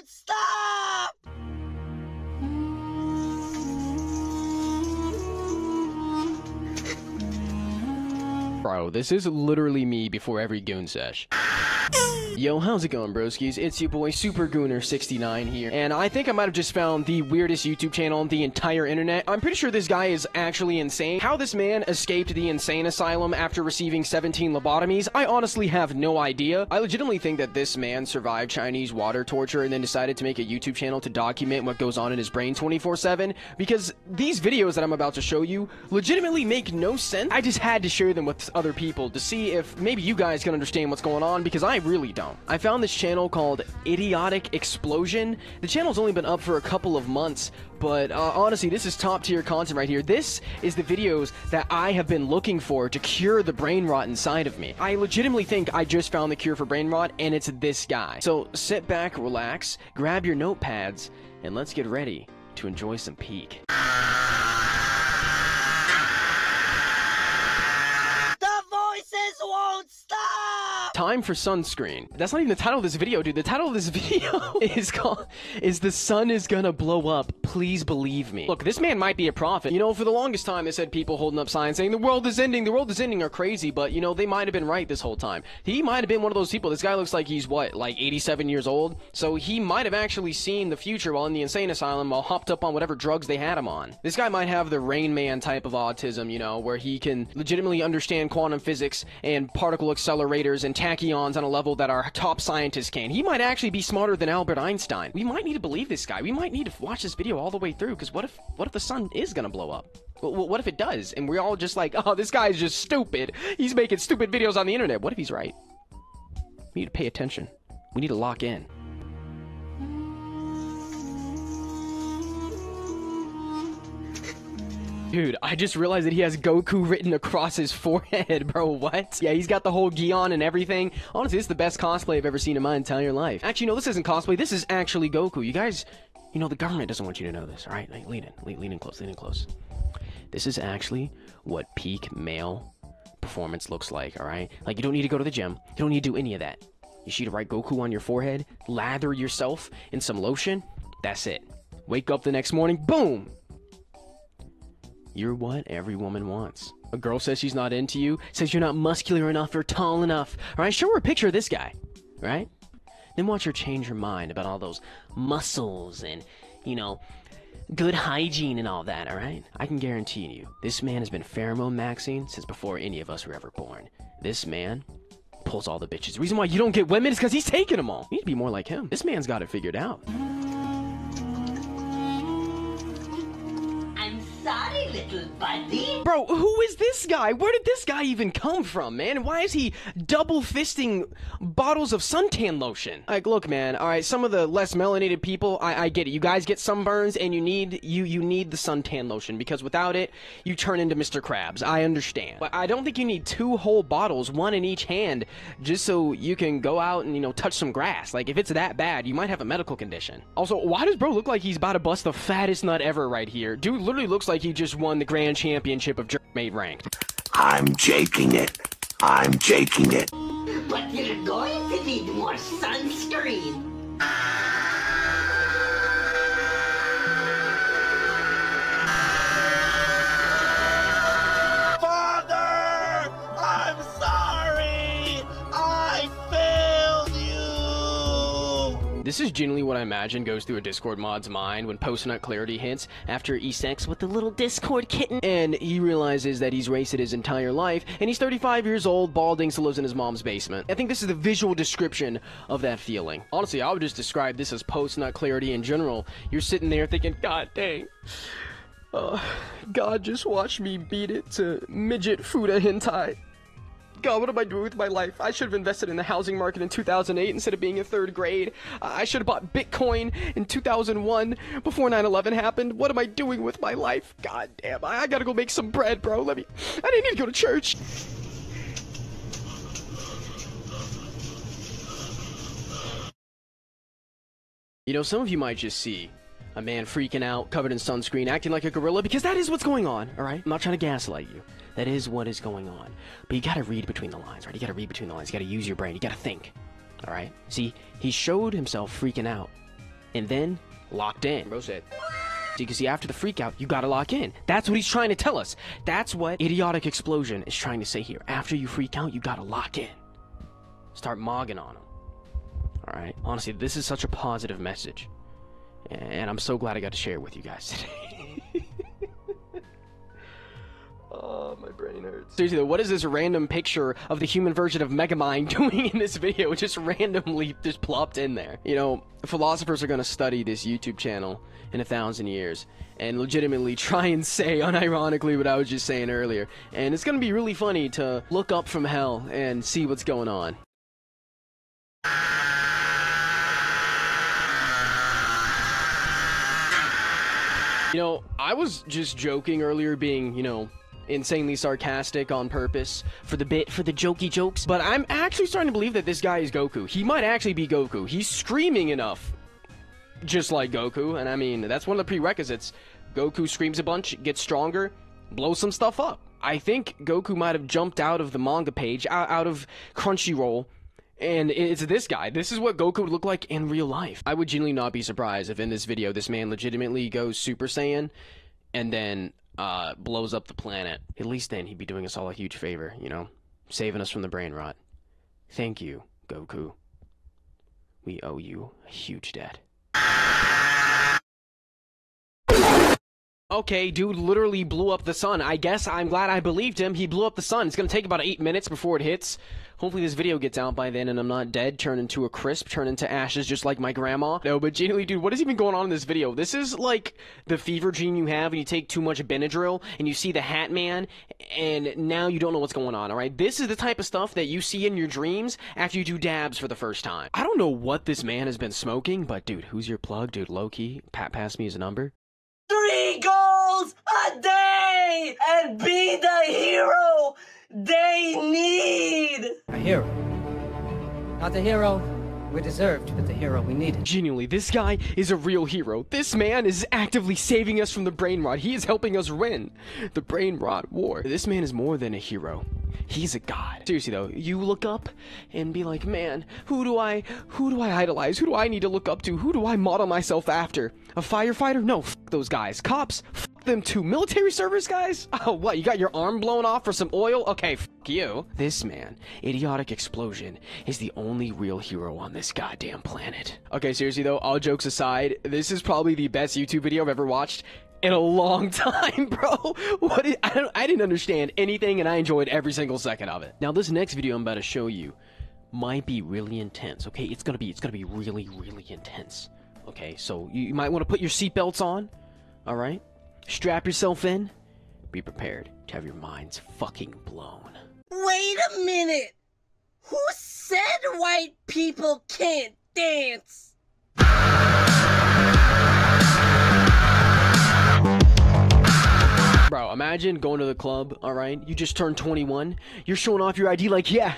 won't stop! Bro, this is literally me before every goon sesh. Yo, how's it going, broskies? It's your boy Super Gooner 69 here, and I think I might have just found the weirdest YouTube channel on the entire internet. I'm pretty sure this guy is actually insane. How this man escaped the insane asylum after receiving 17 lobotomies, I honestly have no idea. I legitimately think that this man survived Chinese water torture and then decided to make a YouTube channel to document what goes on in his brain 24/7, because these videos that I'm about to show you legitimately make no sense. I just had to share them with other people to see if maybe you guys can understand what's going on, because I really don't. I found this channel called Idiotic Explosion. The channel's only been up for a couple of months, but honestly, this is top tier content right here. This is the videos that I have been looking for to cure the brain rot inside of me. I legitimately think I just found the cure for brain rot, and it's this guy. So sit back, relax, grab your notepads, and let's get ready to enjoy some peak. Won't stop! Time for sunscreen. That's not even the title of this video, dude. The title of this video is The Sun is Gonna Blow Up. Please believe me. Look, this man might be a prophet. You know, for the longest time, they said people holding up signs saying the world is ending are crazy, but, you know, they might have been right this whole time. He might have been one of those people. This guy looks like he's, what, like 87 years old? So he might have actually seen the future while in the insane asylum while hopped up on whatever drugs they had him on. This guy might have the Rain Man type of autism, you know, where he can legitimately understand quantum physics and particle accelerators and tachyons on a level that our top scientists can. He might actually be smarter than Albert Einstein. We might need to believe this guy. We might need to watch this video all the way through, because what if the sun is gonna blow up? Well, what if it does, and we're all just like, oh, this guy's just stupid. He's making stupid videos on the internet. What if he's right? We need to pay attention. We need to lock in. Dude, I just realized that he has Goku written across his forehead, bro. What? Yeah, he's got the whole gi on and everything. Honestly, this is the best cosplay I've ever seen in my entire life. Actually, no, this isn't cosplay. This is actually Goku. You guys, you know, the government doesn't want you to know this, all right? Like, lean in close, lean in close. This is actually what peak male performance looks like, all right? Like, you don't need to go to the gym. You don't need to do any of that. You see to write Goku on your forehead, lather yourself in some lotion. That's it. Wake up the next morning, boom! You're what every woman wants. A girl says she's not into you, says you're not muscular enough or tall enough. Alright, show her a picture of this guy. Right? Then watch her change her mind about all those muscles and, you know, good hygiene and all that, alright? I can guarantee you, this man has been pheromone maxing since before any of us were ever born. This man pulls all the bitches. The reason why you don't get women is because he's taking them all. You need to be more like him. This man's got it figured out. Sorry, little buddy. Bro, who is this guy? Where did this guy even come from, man? Why is he double fisting bottles of suntan lotion? Like, look, man, alright, some of the less melanated people, I get it. You guys get sunburns and you need the suntan lotion, because without it, you turn into Mr. Krabs. I understand. But I don't think you need 2 whole bottles, 1 in each hand, just so you can go out and, you know, touch some grass. Like, if it's that bad, you might have a medical condition. Also, why does bro look like he's about to bust the fattest nut ever right here? Dude literally looks like he just won the grand championship of Jerkmate Ranked. I'm jaking it. I'm jaking it. But you're going to need more sunscreen. Father! I'm sorry! I failed you! This is generally what I imagine goes through a Discord mod's mind when post-nut clarity hits after he sex with the little Discord kitten. And he realizes that he's wasted his entire life, and he's 35 years old, balding, still lives in his mom's basement. I think this is the visual description of that feeling. Honestly, I would just describe this as post-nut clarity in general. You're sitting there thinking, God dang. God just watched me beat it to midget Fuda hentai. God, what am I doing with my life? I should have invested in the housing market in 2008 instead of being in 3rd grade. I should have bought Bitcoin in 2001 before 9/11 happened. What am I doing with my life? God damn, I gotta go make some bread, bro. I didn't need to go to church. You know, some of you might just see a man freaking out, covered in sunscreen, acting like a gorilla, because that is what's going on, alright? I'm not trying to gaslight you. That is what is going on. But you gotta read between the lines, right? You gotta read between the lines. You gotta use your brain. You gotta think, alright? See, he showed himself freaking out and then locked in. Bro said, you can see after the freak out, you gotta lock in. That's what he's trying to tell us. That's what Idiotic Explosion is trying to say here. After you freak out, you gotta lock in. Start mogging on him. Alright? Honestly, this is such a positive message. And I'm so glad I got to share it with you guys today. Oh, my brain hurts. Seriously though, what is this random picture of the human version of Megamind doing in this video? It just randomly just plopped in there. You know, philosophers are gonna study this YouTube channel in 1,000 years and legitimately try and say unironically what I was just saying earlier. And it's gonna be really funny to look up from hell and see what's going on. You know, I was just joking earlier, being, you know, insanely sarcastic on purpose for the bit, for the jokey jokes, but I'm actually starting to believe that this guy is Goku. He might actually be Goku. He's screaming enough, just like Goku, and I mean, that's one of the prerequisites. Goku screams a bunch, gets stronger, blows some stuff up. I think Goku might have jumped out of the manga page, out of Crunchyroll, and it's this guy. This is what Goku would look like in real life. I would genuinely not be surprised if in this video this man legitimately goes Super Saiyan and then blows up the planet. At least then he'd be doing us all a huge favor, you know? Saving us from the brain rot. Thank you, Goku. We owe you a huge debt. Okay, dude literally blew up the sun. I guess I'm glad I believed him. He blew up the sun. It's gonna take about 8 minutes before it hits. Hopefully this video gets out by then and I'm not dead, turn into a crisp, turn into ashes just like my grandma. No, but genuinely, dude, what is even going on in this video? This is like the fever dream you have when you take too much Benadryl and you see the Hat Man and now you don't know what's going on, alright? This is the type of stuff that you see in your dreams after you do dabs for the first time. I don't know what this man has been smoking, but dude, who's your plug? Dude, low-key, pass me his number. 3 goals a day and be the hero they need. A hero. Not the hero we deserved, but the hero we needed. Genuinely, this guy is a real hero. This man is actively saving us from the brain rot. He is helping us win the brain rot war. This man is more than a hero. He's a god. Seriously though, you look up and be like, man, who do I idolize? Who do I need to look up to? Who do I model myself after? A firefighter? No, f those guys. Cops? F them too. Military service guys? Oh, what, you got your arm blown off for some oil? Okay, f you. This man, Idiotic Explosion, is the only real hero on this goddamn planet. Okay, seriously though, all jokes aside, this is probably the best YouTube video I've ever watched in a long time, bro. I didn't understand anything and I enjoyed every single second of it. Now this next video I'm about to show you might be really intense, okay? It's gonna be really, really intense. Okay, so you might want to put your seatbelts on, alright? Strap yourself in. Be prepared to have your minds fucking blown. Wait a minute. Who said white people can't dance? Bro, imagine going to the club, alright? You just turned 21. You're showing off your ID like, yeah,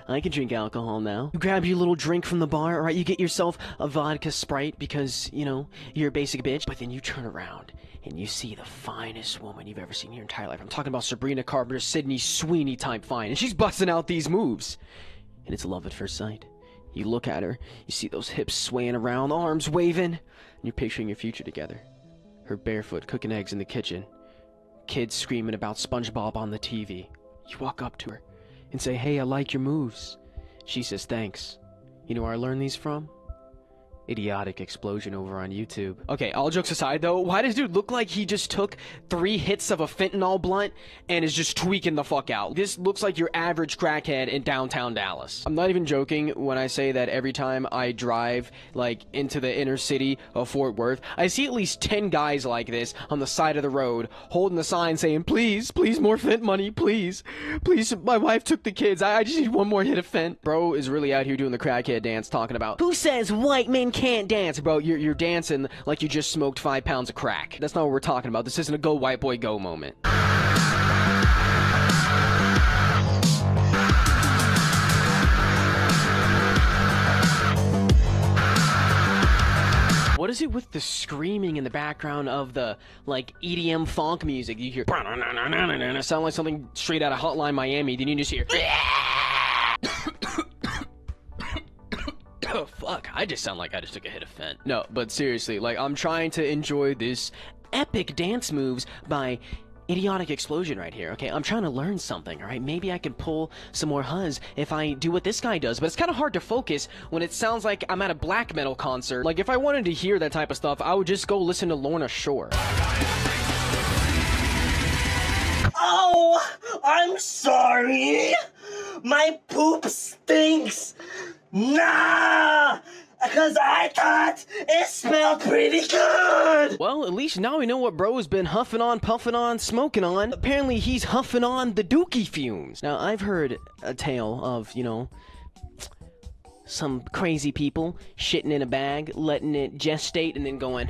I can drink alcohol now. You grab your little drink from the bar, alright? You get yourself a vodka Sprite because, you know, you're a basic bitch. But then you turn around and you see the finest woman you've ever seen in your entire life. I'm talking about Sabrina Carpenter, Sydney Sweeney type fine. And she's busting out these moves. And it's love at first sight. You look at her, you see those hips swaying around, arms waving, and you're picturing your future together. Her barefoot cooking eggs in the kitchen. Kids screaming about SpongeBob on the TV. You walk up to her and say, hey, I like your moves. She says, thanks. You know where I learned these from? Idiotic Explosion over on YouTube. Okay, all jokes aside though, why does dude look like he just took 3 hits of a fentanyl blunt and is just tweaking the fuck out? This looks like your average crackhead in downtown Dallas. I'm not even joking when I say that every time I drive like into the inner city of Fort Worth, I see at least 10 guys like this on the side of the road holding the sign saying, please, please more Fent money, please. Please, my wife took the kids. I just need one more hit of Fent. Bro is really out here doing the crackhead dance talking about, who says white men can't dance? Bro, you're dancing like you just smoked 5 pounds of crack. That's not what we're talking about. This isn't a go white boy go moment. What is it with the screaming in the background of the, like, EDM funk music? You hear, sound like something straight out of Hotline Miami, then you just hear, oh, fuck. I just sound like I just took a hit of Fent. No, but seriously, like, I'm trying to enjoy this epic dance moves by Idiotic Explosion right here, okay? I'm trying to learn something, alright? Maybe I can pull some more huzz if I do what this guy does, but it's kind of hard to focus when it sounds like I'm at a black metal concert. Like, if I wanted to hear that type of stuff, I would just go listen to Lorna Shore. Oh, I'm sorry. My poop stinks. Nah! Because I thought it smelled pretty good! Well, at least now we know what bro's been huffing on, puffing on, smoking on. Apparently he's huffing on the dookie fumes. Now, I've heard a tale of, you know, some crazy people shitting in a bag, letting it gestate, and then going...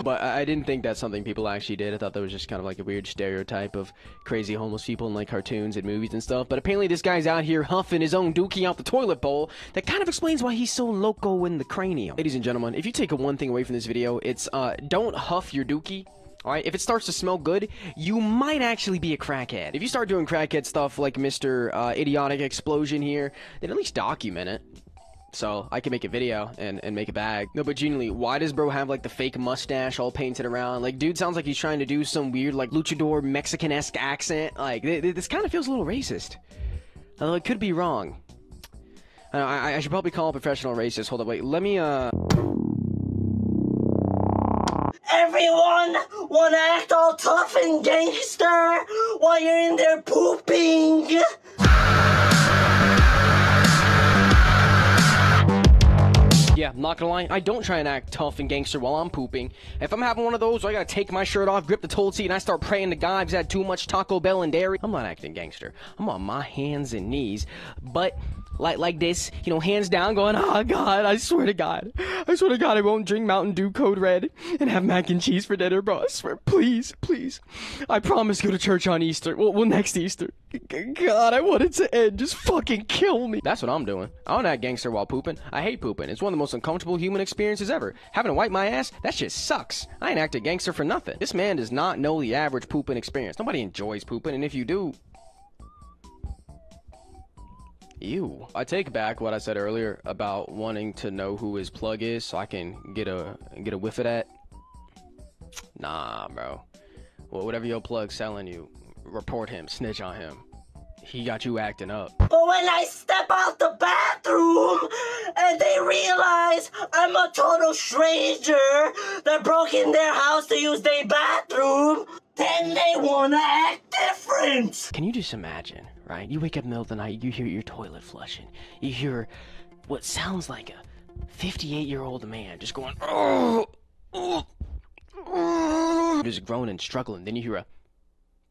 But I didn't think that's something people actually did. I thought that was just kind of like a weird stereotype of crazy homeless people in like cartoons and movies and stuff. But apparently this guy's out here huffing his own dookie out the toilet bowl. That kind of explains why he's so loco in the cranium. Ladies and gentlemen, if you take one thing away from this video, it's don't huff your dookie. Alright, if it starts to smell good, you might actually be a crackhead. If you start doing crackhead stuff like Mr. Idiotic Explosion here, then at least document it. So I can make a video and make a bag. No, but genuinely, why does bro have like the fake mustache all painted around? Like, dude sounds like he's trying to do some weird like luchador Mexican-esque accent. Like, this kind of feels a little racist. Although it could be wrong. I should probably call a professional racist. Hold up, wait, let me Everyone wanna act all tough and gangster while you're in there pooping. Yeah, not gonna lie, I don't try and act tough and gangster while I'm pooping. If I'm having one of those where I gotta take my shirt off, grip the toilet seat, and I start praying to God because I had too much Taco Bell and dairy, I'm not acting gangster. I'm on my hands and knees, but like this, you know, hands down going, oh God, I swear to God I won't drink Mountain Dew Code Red and have mac and cheese for dinner, bro. I swear, please, please. I promise go to church on Easter. Well, next Easter. God, I want it to end. Just fucking kill me. That's what I'm doing. I don't act gangster while pooping. I hate pooping. It's one of the most uncomfortable human experiences ever. Having to wipe my ass, that shit sucks. I ain't acting gangster for nothing. This man does not know the average pooping experience. Nobody enjoys pooping, and if you do... Ew. I take back what I said earlier about wanting to know who his plug is so I can get a whiff of that. Nah, bro. Well, whatever your plug's selling you, report him, snitch on him. He got you acting up. But when I step out the bathroom and they realize I'm a total stranger that broke in their house to use their bathroom, then they wanna act different. Can you just imagine, right? You wake up in the middle of the night, you hear your toilet flushing. You hear what sounds like a 58-year-old man just going, oh, just groaning, struggling. Then you hear a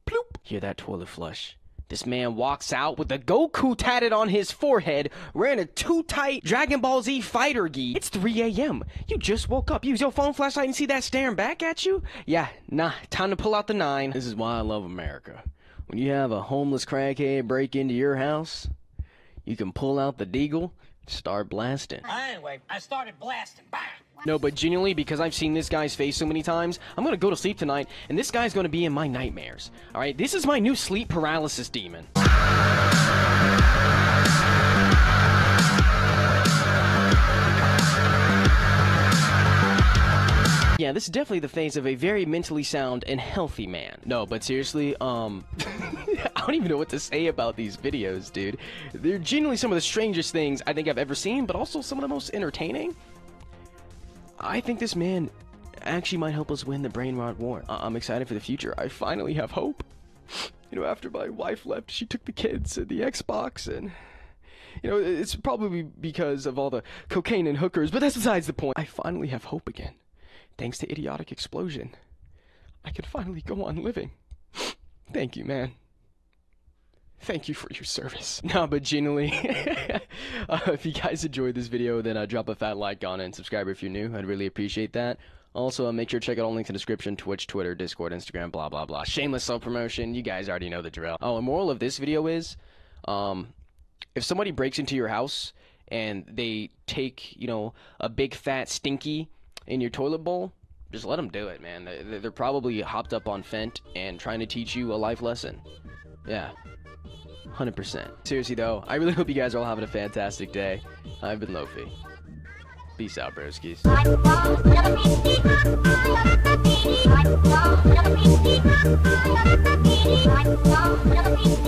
bloop. Hear that toilet flush. This man walks out with the Goku tatted on his forehead, wearing a too tight Dragon Ball Z fighter gi. It's 3 a.m. You just woke up. Use your phone flashlight and see that staring back at you? Yeah, nah, time to pull out the 9. This is why I love America. When you have a homeless crackhead break into your house, you can pull out the deagle, start blasting. Anyway, I started blasting. Bang! No, but genuinely, because I've seen this guy's face so many times, I'm gonna go to sleep tonight, and this guy's gonna be in my nightmares. Alright, this is my new sleep paralysis demon. Yeah, this is definitely the face of a very mentally sound and healthy man. No, but seriously, I don't even know what to say about these videos, dude. They're genuinely some of the strangest things I think I've ever seen, but also some of the most entertaining. I think this man actually might help us win the brain rot war. I'm excited for the future. I finally have hope. You know, after my wife left, she took the kids and the Xbox, and... You know, it's probably because of all the cocaine and hookers, but that's besides the point. I finally have hope again. Thanks to Idiotic Explosion, I can finally go on living. Thank you, man. Thank you for your service. No, but genuinely, if you guys enjoyed this video, then drop a fat like on it and subscribe if you're new. I'd really appreciate that. Also, make sure to check out all links in the description: Twitch, Twitter, Discord, Instagram, blah, blah, blah. Shameless self-promotion. You guys already know the drill. Oh, and moral of this video is, if somebody breaks into your house and they take, you know, a big fat stinky in your toilet bowl, just let them do it, man. They're probably hopped up on Fent and trying to teach you a life lesson. Yeah. 100%. Seriously though, I really hope you guys are all having a fantastic day. I've been Lofi. Peace out, broskies. Like